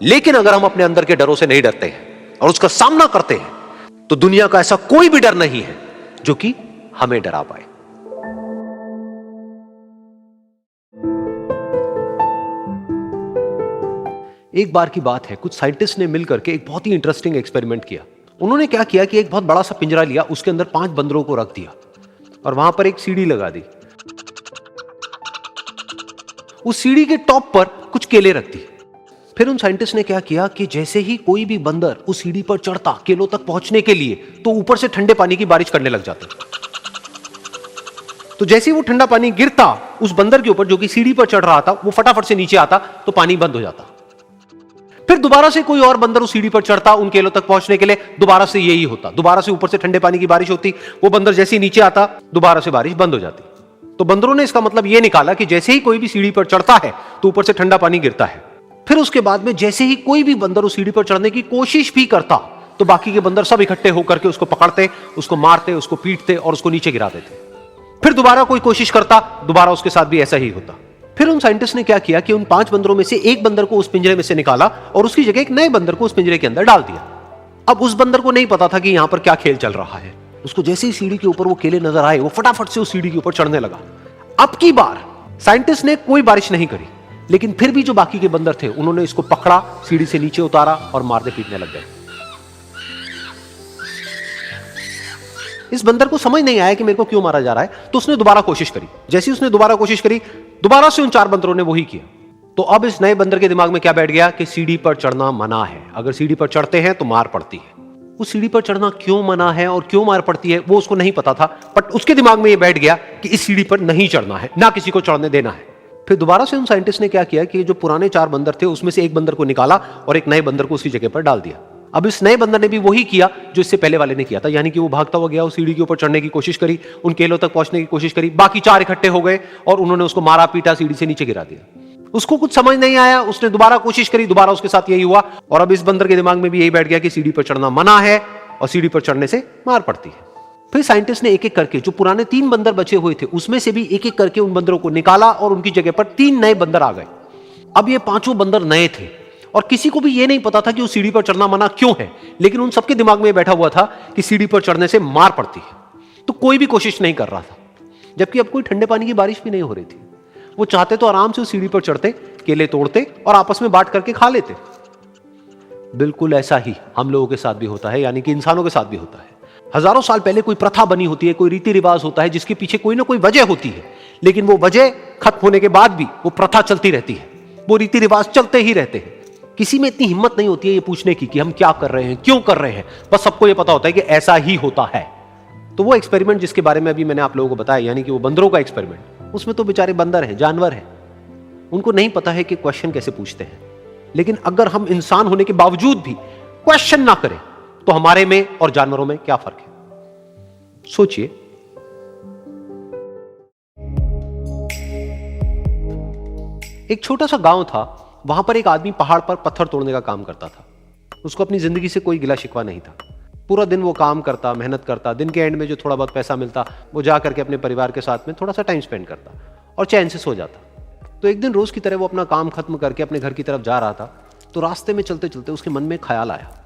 लेकिन अगर हम अपने अंदर के डरों से नहीं डरते हैं और उसका सामना करते हैं तो दुनिया का ऐसा कोई भी डर नहीं है जो कि हमें डरा पाए। एक बार की बात है, कुछ साइंटिस्ट ने मिलकर के एक बहुत ही इंटरेस्टिंग एक्सपेरिमेंट किया। उन्होंने क्या किया कि एक बहुत बड़ा सा पिंजरा लिया, उसके अंदर 5 बंदरों को रख दिया और वहां पर एक सीढ़ी लगा दी। उस सीढ़ी के टॉप पर कुछ केले रख दी। फिर उन साइंटिस्ट ने क्या किया कि जैसे ही कोई भी बंदर उस सीढ़ी पर चढ़ता केलों तक पहुंचने के लिए, तो ऊपर से ठंडे पानी की बारिश करने लग जाते। तो जैसे ही वो ठंडा पानी गिरता उस बंदर के ऊपर जो कि सीढ़ी पर चढ़ रहा था, वो फटाफट से नीचे आता तो पानी बंद हो जाता। फिर दोबारा से कोई और बंदर उस सीढ़ी पर चढ़ता उन केलों तक पहुंचने के लिए, दोबारा से यही होता। दोबारा से ऊपर से ठंडे पानी की बारिश होती, वो बंदर जैसे ही नीचे आता दोबारा से बारिश बंद हो जाती। तो बंदरों ने इसका मतलब यह निकाला कि जैसे ही कोई भी सीढ़ी पर चढ़ता है तो ऊपर से ठंडा पानी गिरता है। फिर उसके बाद में जैसे ही कोई भी बंदर उस सीढ़ी पर चढ़ने की कोशिश भी करता तो बाकी के बंदर सब इकट्ठे होकर के उसको पकड़ते, उसको मारते, उसको पीटते और उसको नीचे गिरा देते। फिर दोबारा कोई कोशिश करता, दोबारा उसके साथ भी ऐसा ही होता। फिर उन साइंटिस्ट ने क्या किया कि उन 5 बंदरों में से एक बंदर को उस पिंजरे में से निकाला और उसकी जगह एक नए बंदर को उस पिंजरे के अंदर डाल दिया। अब उस बंदर को नहीं पता था कि यहां पर क्या खेल चल रहा है। उसको जैसे ही सीढ़ी के ऊपर वो केले नजर आए, वो फटाफट से उस सीढ़ी के ऊपर चढ़ने लगा। अब की बार साइंटिस्ट ने कोई बारिश नहीं करी, लेकिन फिर भी जो बाकी के बंदर थे उन्होंने इसको पकड़ा, सीढ़ी से नीचे उतारा और मारने पीटने लग गए। इस बंदर को समझ नहीं आया कि मेरे को क्यों मारा जा रहा है, तो उसने दोबारा कोशिश करी। जैसे ही उसने दोबारा कोशिश करी, दोबारा से उन 4 बंदरों ने वही किया। तो अब इस नए बंदर के दिमाग में क्या बैठ गया कि सीढ़ी पर चढ़ना मना है, अगर सीढ़ी पर चढ़ते हैं तो मार पड़ती है। उस सीढ़ी पर चढ़ना क्यों मना है और क्यों मार पड़ती है वो उसको नहीं पता था, बट उसके दिमाग में ये बैठ गया कि इस सीढ़ी पर नहीं चढ़ना है, ना किसी को चढ़ने देना है। फिर दोबारा से उन साइंटिस्ट ने क्या किया कि जो पुराने 4 बंदर थे उसमें से एक बंदर को निकाला और एक नए बंदर को उसी जगह पर डाल दिया। अब इस नए बंदर ने भी वही किया जो इससे पहले वाले ने किया था, यानी कि वो भागता हुआ गया, उस सीढ़ी के ऊपर चढ़ने की कोशिश करी, उन केलों तक पहुंचने की कोशिश करी, बाकी 4 इकट्ठे हो गए और उन्होंने उसको मारा पीटा, सीढ़ी से नीचे गिरा दिया। उसको कुछ समझ नहीं आया, उसने दोबारा कोशिश करी, दोबारा उसके साथ यही हुआ। और अब इस बंदर के दिमाग में भी यही बैठ गया कि सीढ़ी पर चढ़ना मना है और सीढ़ी पर चढ़ने से मार पड़ती है। फिर साइंटिस्ट ने एक एक करके जो पुराने 3 बंदर बचे हुए थे उसमें से भी एक एक करके उन बंदरों को निकाला और उनकी जगह पर 3 नए बंदर आ गए। अब ये 5 बंदर नए थे और किसी को भी ये नहीं पता था कि उस सीढ़ी पर चढ़ना मना क्यों है, लेकिन उन सबके दिमाग में बैठा हुआ था कि सीढ़ी पर चढ़ने से मार पड़ती है। तो कोई भी कोशिश नहीं कर रहा था, जबकि अब कोई ठंडे पानी की बारिश भी नहीं हो रही थी। वो चाहते तो आराम से उस सीढ़ी पर चढ़ते, केले तोड़ते और आपस में बांट करके खा लेते। बिल्कुल ऐसा ही हम लोगों के साथ भी होता है, यानी कि इंसानों के साथ भी होता है। हजारों साल पहले कोई प्रथा बनी होती है, कोई रीति रिवाज होता है जिसके पीछे कोई ना कोई वजह होती है, लेकिन वो वजह खत्म होने के बाद भी वो प्रथा चलती रहती है, वो रीति रिवाज चलते ही रहते हैं। किसी में इतनी हिम्मत नहीं होती है ये पूछने की कि हम क्या कर रहे हैं, क्यों कर रहे हैं। बस सबको ये पता होता है कि ऐसा ही होता है। तो वो एक्सपेरिमेंट जिसके बारे में अभी मैंने आप लोगों को बताया, यानी कि वो बंदरों का एक्सपेरिमेंट, उसमें तो बेचारे बंदर हैं, जानवर हैं, उनको नहीं पता है कि क्वेश्चन कैसे पूछते हैं। लेकिन अगर हम इंसान होने के बावजूद भी क्वेश्चन ना करें तो हमारे में और जानवरों में क्या फर्क है, सोचिए। एक छोटा सा गांव था, वहां पर एक आदमी पहाड़ पर पत्थर तोड़ने का काम करता था। उसको अपनी जिंदगी से कोई गिला शिकवा नहीं था। पूरा दिन वो काम करता, मेहनत करता, दिन के एंड में जो थोड़ा बहुत पैसा मिलता वो जा करके अपने परिवार के साथ में थोड़ा सा टाइम स्पेंड करता और चैन से सो जाता। तो एक दिन रोज की तरह वो अपना काम खत्म करके अपने घर की तरफ जा रहा था, तो रास्ते में चलते चलते उसके मन में ख्याल आया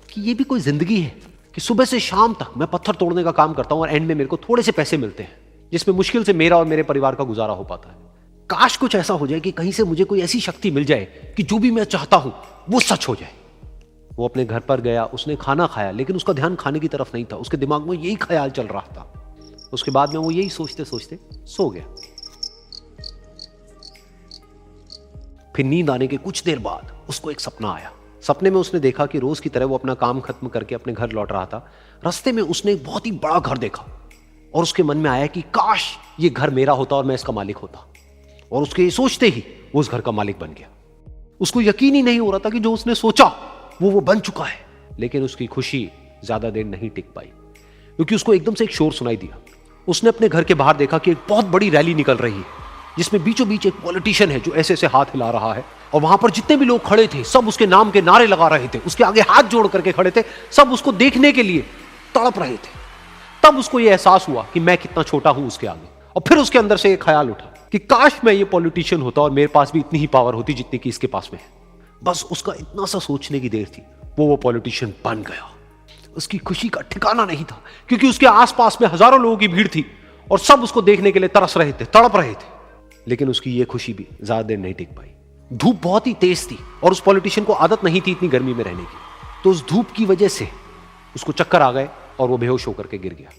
कि ये भी कोई जिंदगी है कि सुबह से शाम तक मैं पत्थर तोड़ने का काम करता हूं और एंड में मेरे को थोड़े से पैसे मिलते हैं, जिसमें मुश्किल से मेरा और मेरे परिवार का गुजारा हो पाता है। काश कुछ ऐसा हो जाए कि कहीं से मुझे कोई ऐसी शक्ति मिल जाए कि जो भी मैं चाहता हूं वो सच हो जाए। वो अपने घर पर गया, उसने खाना खाया, लेकिन उसका ध्यान खाने की तरफ नहीं था, उसके दिमाग में यही ख्याल चल रहा था। उसके बाद में वो यही सोचते सोचते सो गया। फिर नींद आने के कुछ देर बाद उसको एक सपना आया। सपने में उसने देखा कि रोज की तरह वो अपना काम खत्म करके अपने घर लौट रहा था। रास्ते में उसने एक बहुत ही बड़ा घर देखा और उसके मन में आया कि काश ये घर मेरा होता और मैं इसका मालिक होता। और उसके ये सोचते ही वो उस घर का मालिक बन गया। उसको यकीन ही नहीं हो रहा था कि जो उसने सोचा वो बन चुका है। लेकिन उसकी खुशी ज्यादा देर नहीं टिक पाई, क्योंकि उसको एकदम से एक शोर सुनाई दिया। उसने अपने घर के बाहर देखा कि एक बहुत बड़ी रैली निकल रही है, जिसमें बीचों बीच एक पॉलिटिशियन है जो ऐसे ऐसे हाथ हिला रहा है, और वहां पर जितने भी लोग खड़े थे सब उसके नाम के नारे लगा रहे थे, उसके आगे हाथ जोड़ करके खड़े थे, सब उसको देखने के लिए तड़प रहे थे। तब उसको यह एहसास हुआ कि मैं कितना छोटा हूं उसके आगे। और फिर उसके अंदर से एक ख्याल उठा कि काश मैं ये पॉलिटिशियन होता और मेरे पास भी इतनी ही पावर होती जितनी कि इसके पास में है। बस उसका इतना सा सोचने की देर थी, वो पॉलिटिशियन बन गया। उसकी खुशी का ठिकाना नहीं था, क्योंकि उसके आसपास में हजारों लोगों की भीड़ थी और सब उसको देखने के लिए तरस रहे थे, तड़प रहे थे। लेकिन उसकी ये खुशी भी ज्यादा देर नहीं टिक पाई। धूप बहुत ही तेज थी और उस पॉलिटिशियन को आदत नहीं थी इतनी गर्मी में रहने की, तो उस धूप की वजह से उसको चक्कर आ गए और वो बेहोश होकर के गिर गया।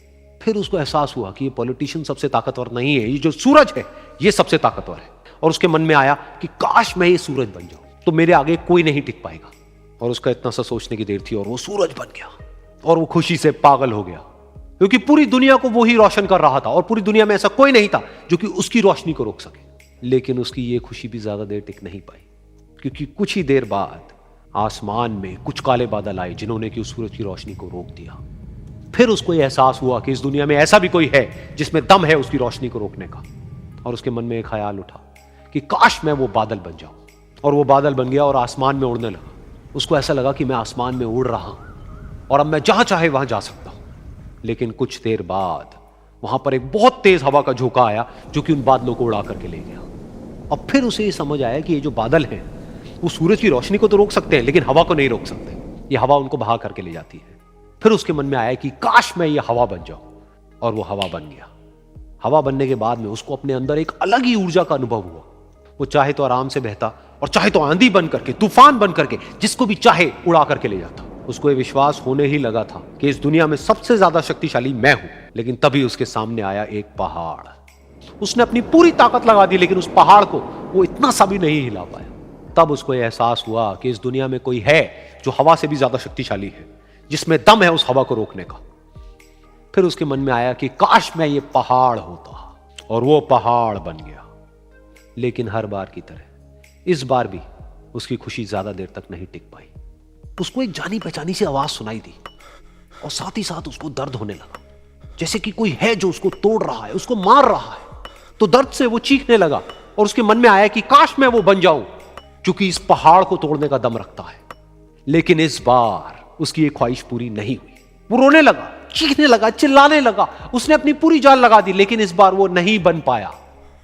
फिर उसको एहसास हुआ कि ये पॉलिटिशियन सबसे ताकतवर नहीं है, ये जो सूरज है ये सबसे ताकतवर है। और उसके मन में आया कि काश मैं ये सूरज बन जाऊं तो मेरे आगे कोई नहीं टिक पाएगा। और उसका इतना सा सोचने की देर थी और वो सूरज बन गया और वो खुशी से पागल हो गया, क्योंकि पूरी दुनिया को वो ही रोशन कर रहा था और पूरी दुनिया में ऐसा कोई नहीं था जो कि उसकी रोशनी को रोक सके। लेकिन उसकी ये खुशी भी ज्यादा देर टिक नहीं पाई, क्योंकि कुछ ही देर बाद आसमान में कुछ काले बादल आए जिन्होंने कि उस सूरज की रोशनी को रोक दिया। फिर उसको यह एहसास हुआ कि इस दुनिया में ऐसा भी कोई है जिसमें दम है उसकी रोशनी को रोकने का। और उसके मन में एक ख्याल उठा कि काश मैं वो बादल बन जाऊं। और वो बादल बन गया और आसमान में उड़ने लगा। उसको ऐसा लगा कि मैं आसमान में उड़ रहा हूं और अब मैं जहां चाहे वहां जा सकता हूं। लेकिन कुछ देर बाद वहां पर एक बहुत तेज हवा का झोंका आया जो कि उन बादलों को उड़ा करके ले गया। अब फिर उसे ये समझ आया कि ये जो बादल हैं वो सूरज की रोशनी को तो रोक सकते हैं, लेकिन हवा को नहीं रोक सकते। ये हवा उनको बहा करके ले जाती है। फिर उसके मन में आया कि काश मैं ये हवा बन जाऊं, और वो हवा बन गया। हवा बनने के बाद में उसको अपने अंदर एक अलग ही ऊर्जा का अनुभव हुआ। वो चाहे तो आराम से बहता और चाहे तो आंधी बन करके, तूफान बन करके, जिसको भी चाहे उड़ा करके ले जाता। उसको ये विश्वास होने ही लगा था कि इस दुनिया में सबसे ज्यादा शक्तिशाली मैं हूं। लेकिन तभी उसके सामने आया एक पहाड़। उसने अपनी पूरी ताकत लगा दी, लेकिन उस पहाड़ को वो इतना सा भी नहीं हिला पाया। तब उसको यह एहसास हुआ कि इस दुनिया में कोई है जो हवा से भी ज्यादा शक्तिशाली है, जिसमें दम है उस हवा को रोकने का। फिर उसके मन में आया कि काश मैं ये पहाड़ होता, और वो पहाड़ बन गया। लेकिन हर बार की तरह इस बार भी उसकी खुशी ज्यादा देर तक नहीं टिक पाई। उसको एक जानी पहचानी सी आवाज सुनाई दी और साथ ही साथ उसको दर्द होने लगा, जैसे कि कोई है जो उसको तोड़ रहा है, उसको मार रहा है। तो दर्द से वो चीखने लगा और उसके मन में आया कि काश मैं वो बन जाऊं, क्योंकि इस पहाड़ को तोड़ने का दम रखता है। लेकिन इस बार उसकी ये ख्वाहिश पूरी नहीं हुई। वो रोने लगा, चीखने लगा, चिल्लाने लगा, उसने अपनी पूरी जान लगा दी, लेकिन इस बार वो नहीं बन पाया।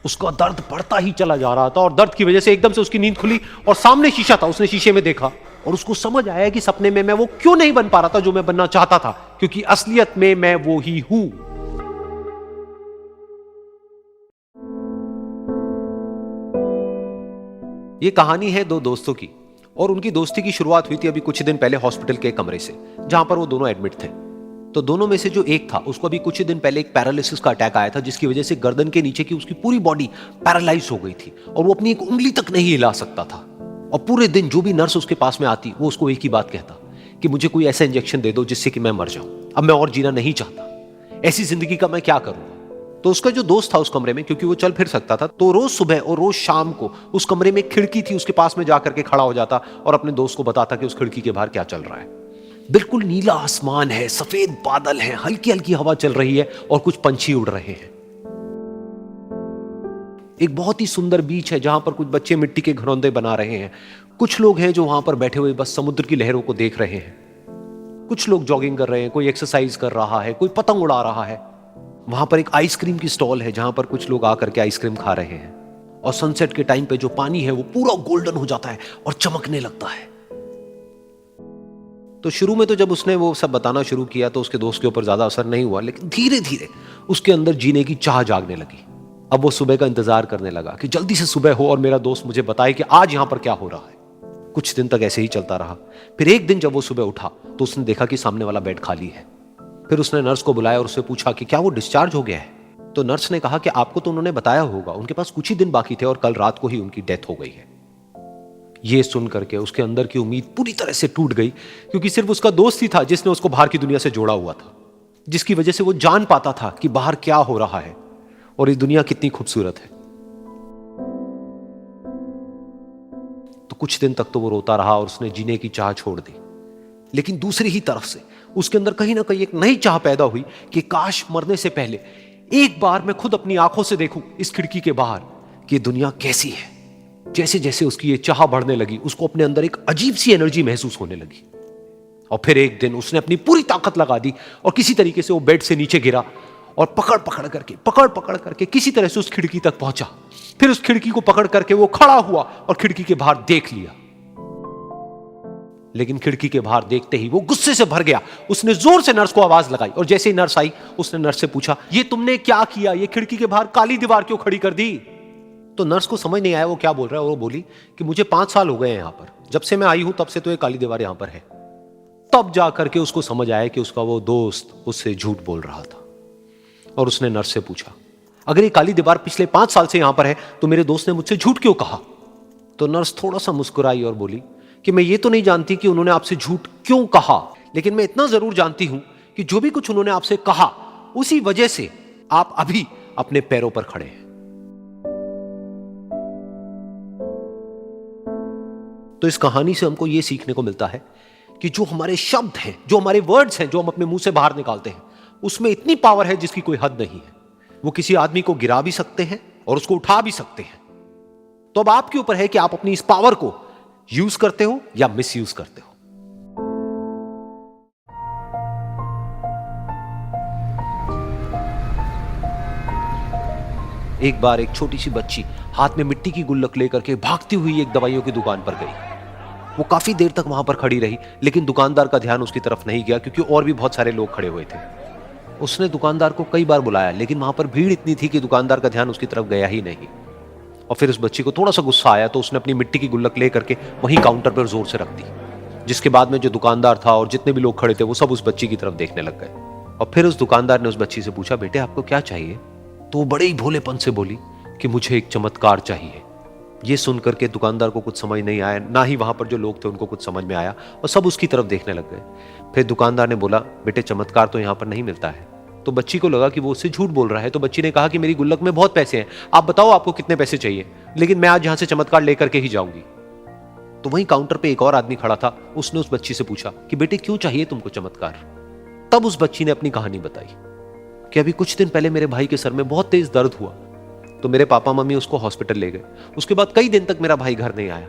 उसका दर्द बढ़ता ही चला जा रहा था और दर्द की वजह से एकदम से उसकी नींद खुली और सामने शीशा था। उसने शीशे में देखा और उसको समझ आया कि सपने में मैं वो क्यों नहीं बन पा रहा था जो मैं बनना चाहता था, क्योंकि असलियत में मैं वो ही हूं। ये कहानी है दो दोस्तों की, और उनकी दोस्ती की शुरुआत हुई थी अभी कुछ दिन पहले हॉस्पिटल के कमरे से, जहां पर वो दोनों एडमिट थे। तो दोनों में से जो एक था, उसको अभी कुछ दिन पहले एक पैरालिसिस का अटैक आया था, जिसकी वजह से गर्दन के नीचे की उसकी पूरी बॉडी पैरालाइज हो गई थी और वो अपनी एक उंगली तक नहीं हिला सकता था। और पूरे दिन जो भी नर्स उसके पास में आती, वो उसको एक ही बात कहता कि मुझे कोई ऐसा इंजेक्शन दे दो जिससे कि मैं मर जाऊं, अब मैं और जीना नहीं चाहता, ऐसी जिंदगी का मैं क्या करूंगा। तो उसका जो दोस्त था उस कमरे में, क्योंकि वो चल फिर सकता था, तो रोज सुबह और रोज शाम को उस कमरे में एक खिड़की थी, उसके पास में जाकर के खड़ा हो जाता और अपने दोस्त को बताता कि उस खिड़की के बाहर क्या चल रहा है। बिल्कुल नीला आसमान है, सफेद बादल है, हल्की हल्की हवा चल रही है और कुछ पंछी उड़ रहे हैं। एक बहुत ही सुंदर बीच है जहां पर कुछ बच्चे मिट्टी के घरौंदे बना रहे हैं। कुछ लोग हैं जो वहां पर बैठे हुए बस समुद्र की लहरों को देख रहे हैं। कुछ लोग जॉगिंग कर रहे हैं, कोई एक्सरसाइज कर रहा है, कोई पतंग उड़ा रहा है। वहां पर एक आइसक्रीम की स्टॉल है जहां पर कुछ लोग आकर के आइसक्रीम खा रहे हैं। और सनसेट के टाइम पे जो पानी है वो पूरा गोल्डन हो जाता है और चमकने लगता है। तो शुरू में तो जब उसने वो सब बताना शुरू किया तो उसके दोस्त के ऊपर ज्यादा असर नहीं हुआ, लेकिन धीरे धीरे उसके अंदर जीने की चाह जागने लगी। अब वो सुबह का इंतजार करने लगा कि जल्दी से सुबह हो और मेरा दोस्त मुझे बताए कि आज यहां पर क्या हो रहा है। कुछ दिन तक ऐसे ही चलता रहा। फिर एक दिन जब वो सुबह उठा तो उसने देखा कि सामने वाला बेड खाली है। फिर उसने नर्स को बुलाया और उससे पूछा कि क्या वो डिस्चार्ज हो गया है। तो नर्स ने कहा कि आपको तो उन्होंने बताया होगा, उनके पास कुछ ही दिन बाकी थे और कल रात को ही उनकी डेथ हो गई है। ये सुन करके उसके अंदर की उम्मीद पूरी तरह से टूट गई, क्योंकि सिर्फ उसका दोस्त ही था जिसने उसको बाहर की दुनिया से जोड़ा हुआ था, जिसकी वजह से वो जान पाता था कि बाहर क्या हो रहा है और ये दुनिया कितनी खूबसूरत है। तो कुछ दिन तक तो वो रोता रहा और उसने जीने की चाह छोड़ दी। लेकिन दूसरी ही तरफ से उसके अंदर कहीं ना कहीं एक नई चाह पैदा हुई कि काश मरने से पहले एक बार मैं खुद अपनी आंखों से देखूं इस खिड़की के बाहर कि दुनिया कैसी है। जैसे जैसे उसकी ये चाह बढ़ने लगी, उसको अपने अंदर एक अजीब सी एनर्जी महसूस होने लगी। और फिर एक दिन उसने अपनी पूरी ताकत लगा दी और किसी तरीके से वो बेड से नीचे गिरा और पकड़ पकड़ करके किसी तरह से उस खिड़की तक पहुंचा। फिर उस खिड़की को पकड़ करके वो खड़ा हुआ और खिड़की के बाहर देख लिया। लेकिन खिड़की के बाहर देखते ही वो गुस्से से भर गया। उसने जोर से नर्स को आवाज लगाई और जैसे ही नर्स आई उसने नर्स से पूछा, ये तुमने क्या किया, ये खिड़की के बाहर काली दीवार क्यों खड़ी कर दी। तो नर्स को समझ नहीं आया वो क्या बोल रहा है और वो बोली कि मुझे 5 साल हो गए हैं यहां पर, जब से मैं आई हूं तब से तो ये काली दीवार यहां पर है। तब जाकर के उसको समझ आया कि उसका वो दोस्त उससे झूठ बोल रहा था। और उसने नर्स से पूछा, अगर ये काली दीवार पिछले 5 साल से यहां पर है तो मेरे दोस्त ने मुझसे झूठ क्यों कहा। तो नर्स थोड़ा सा मुस्कुराई और बोली कि मैं ये तो नहीं जानती कि उन्होंने आपसे झूठ क्यों कहा, लेकिन मैं इतना जरूर जानती हूं कि जो भी कुछ उन्होंने आपसे कहा उसी वजह से आप अभी अपने पैरों पर खड़े हैं। तो इस कहानी से हमको यह सीखने को मिलता है कि जो हमारे शब्द हैं, जो हमारे वर्ड्स हैं, जो हम अपने मुंह से बाहर निकालते हैं, उसमें इतनी पावर है जिसकी कोई हद नहीं है। वो किसी आदमी को गिरा भी सकते हैं और उसको उठा भी सकते हैं। तो अब आपके ऊपर है कि आप अपनी इस पावर को यूज करते हो या मिस यूज करते हो। एक बार एक छोटी सी बच्ची हाथ में मिट्टी की गुल्लक लेकर के भागती हुई एक दवाइयों की दुकान पर गई। वो काफी देर तक वहां पर खड़ी रही, लेकिन दुकानदार का ध्यान उसकी तरफ नहीं गया क्योंकि और भी बहुत सारे लोग खड़े हुए थे। उसने दुकानदार को कई बार बुलाया, लेकिन वहां पर भीड़ इतनी थी कि दुकानदार का ध्यान उसकी तरफ गया ही नहीं। और फिर उस बच्ची को थोड़ा सा गुस्सा आया तो उसने अपनी मिट्टी की गुल्लक लेकर के वहीं काउंटर पर जोर से रख दी, जिसके बाद में जो दुकानदार था और जितने भी लोग खड़े थे वो सब उस बच्ची की तरफ देखने लग गए। और फिर उस दुकानदार ने उस बच्ची से पूछा, बेटे आपको क्या चाहिए। तो वो बड़े ही भोलेपन से बोली कि मुझे एक चमत्कार चाहिए। ये सुनकर के दुकानदार को कुछ समझ नहीं आया, ना ही वहां पर जो लोग थे उनको कुछ समझ में आया और सब उसकी तरफ देखने लग गए। फिर दुकानदार ने बोला, बेटे चमत्कार तो यहाँ पर नहीं मिलता है। तो बच्ची को लगा कि वो उससे झूठ बोल रहा है। तो बच्ची ने कहा कि मेरी गुल्लक में बहुत पैसे हैं, आप बताओ आपको कितने पैसे चाहिए, लेकिन मैं आज यहां से चमत्कार लेकर के ही जाऊंगी। तो वहीं काउंटर पे एक और आदमी खड़ा था, उसने उस बच्ची से पूछा कि बेटे क्यों चाहिए तुमको चमत्कार। तब उस बच्ची ने अपनी कहानी बताई कि अभी कुछ दिन पहले मेरे भाई के सर में बहुत तेज दर्द हुआ तो मेरे पापा मम्मी उसको हॉस्पिटल ले गए। उसके बाद कई दिन तक मेरा भाई घर नहीं आया।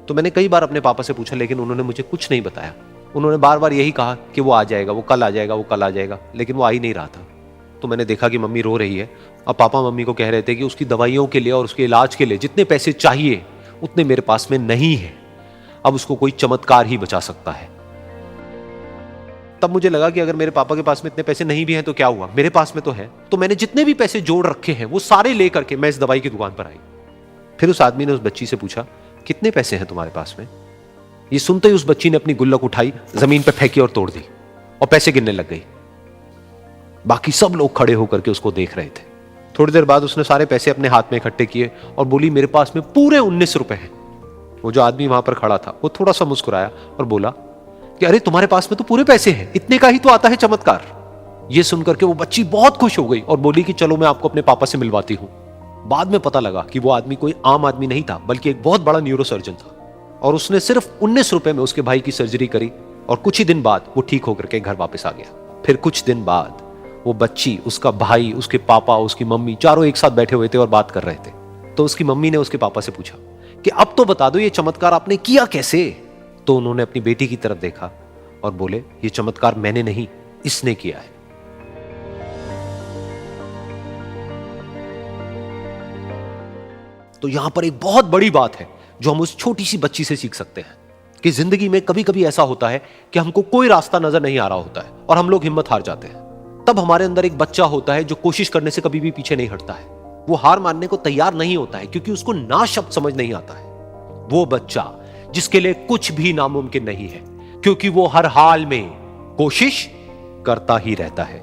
तो मैंने कई बार अपने पापा से पूछा, लेकिन उन्होंने मुझे कुछ नहीं बताया। उन्होंने बार बार यही कहा कि वो आ जाएगा, वो कल आ जाएगा, वो कल आ जाएगा, लेकिन वो आ ही नहीं रहा था। तो मैंने देखा कि मम्मी रो रही है। अब पापा मम्मी को कह रहे थे कि उसकी दवाइयों के लिए और उसके इलाज के लिए जितने पैसे चाहिए उतने मेरे पास में नहीं है। अब उसको कोई चमत्कार ही बचा सकता है। तब मुझे लगा कि अगर मेरे पापा के पास में इतने पैसे नहीं भी हैं तो क्या हुआ, मेरे पास में तो है। तो मैंने जितने भी पैसे जोड़ रखे हैं वो सारे लेकर के मैं इस दवाई की दुकान पर आई। फिर उस आदमी ने उस बच्ची से पूछा, कितने पैसे हैं तुम्हारे पास में? ये सुनते ही उस बच्ची ने अपनी गुल्लक उठाई, जमीन पर फेंकी और तोड़ दी और पैसे गिनने लग गई। बाकी सब लोग खड़े होकर के उसको देख रहे थे। थोड़ी देर बाद उसने सारे पैसे अपने हाथ में इकट्ठे किए और बोली, मेरे पास में पूरे 19 रुपए हैं। वो जो आदमी वहां पर खड़ा था वो थोड़ा सा मुस्कुराया और बोला कि अरे तुम्हारे पास में तो पूरे पैसे हैं, इतने का ही तो आता है चमत्कार। ये सुनकर के वो बच्ची बहुत खुश हो गई और बोली कि चलो मैं आपको अपने पापा से मिलवाती हूं। बाद में पता लगा कि वो आदमी कोई आम आदमी नहीं था, बल्कि एक बहुत बड़ा न्यूरोसर्जन था और उसने सिर्फ 19 रुपए में उसके भाई की सर्जरी करी और कुछ ही दिन बाद वो ठीक होकर के घर वापस आ गया। फिर कुछ दिन बाद वो बच्ची, उसका भाई, उसके पापा, उसकी मम्मी चारों एक साथ बैठे हुए थे और बात कर रहे थे। तो उसकी मम्मी ने उसके पापा से पूछा कि अब तो बता दो ये चमत्कार आपने किया कैसे? तो उन्होंने अपनी बेटी की तरफ देखा और बोले, ये चमत्कार मैंने नहीं, इसने किया है। तो यहां पर एक बहुत बड़ी बात है जो हम उस छोटी सी बच्ची से सीख सकते हैं कि जिंदगी में कभी कभी ऐसा होता है कि हमको कोई रास्ता नजर नहीं आ रहा होता है और हम लोग हिम्मत हार जाते हैं। तब हमारे अंदर एक बच्चा होता है जो कोशिश करने से कभी भी पीछे नहीं हटता है। वो हार मानने को तैयार नहीं होता है क्योंकि उसको ना शब्द समझ नहीं आता है। वो बच्चा जिसके लिए कुछ भी नामुमकिन नहीं है, क्योंकि वो हर हाल में कोशिश करता ही रहता है।